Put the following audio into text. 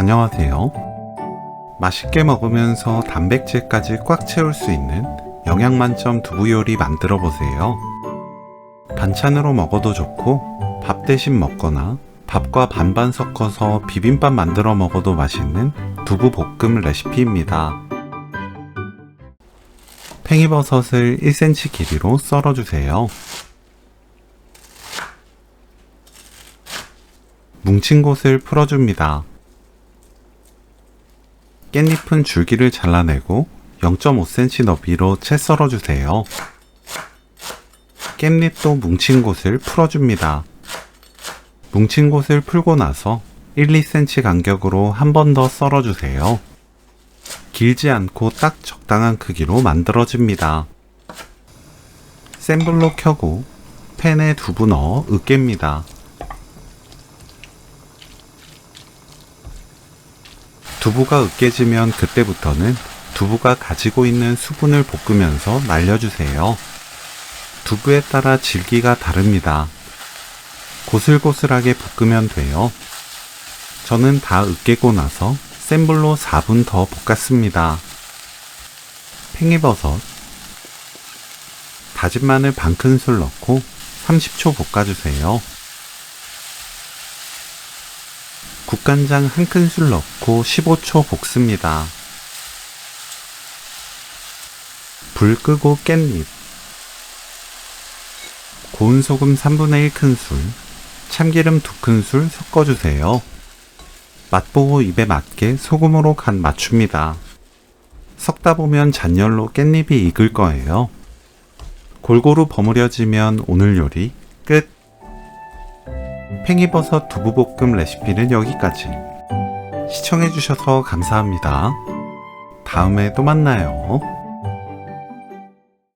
안녕하세요. 맛있게 먹으면서 단백질까지 꽉 채울 수 있는 영양만점 두부 요리 만들어 보세요. 반찬으로 먹어도 좋고 밥 대신 먹거나 밥과 반반 섞어서 비빔밥 만들어 먹어도 맛있는 두부 볶음 레시피입니다. 팽이버섯을 1cm 길이로 썰어주세요. 뭉친 곳을 풀어줍니다. 깻잎은 줄기를 잘라내고 0.5cm 너비로 채 썰어주세요. 깻잎도 뭉친 곳을 풀어줍니다. 뭉친 곳을 풀고 나서 1, 2cm 간격으로 한 번 더 썰어주세요. 길지 않고 딱 적당한 크기로 만들어집니다. 센 불로 켜고 팬에 두부 넣어 으깹니다. 두부가 으깨지면 그때부터는 두부가 가지고 있는 수분을 볶으면서 날려주세요. 두부에 따라 질기가 다릅니다. 고슬고슬하게 볶으면 돼요. 저는 다 으깨고 나서 센 불로 4분 더 볶았습니다. 팽이버섯, 다진 마늘 반 큰술 넣고 30초 볶아주세요. 국간장 한 큰술 넣고 15초 볶습니다. 불 끄고 깻잎, 고운 소금 3분의 1 큰술, 참기름 2큰술 섞어주세요. 맛보고 입에 맞게 소금으로 간 맞춥니다. 섞다 보면 잔열로 깻잎이 익을 거예요. 골고루 버무려지면 오늘 요리 끝! 팽이버섯 두부볶음 레시피는 여기까지. 시청해주셔서 감사합니다. 다음에 또 만나요.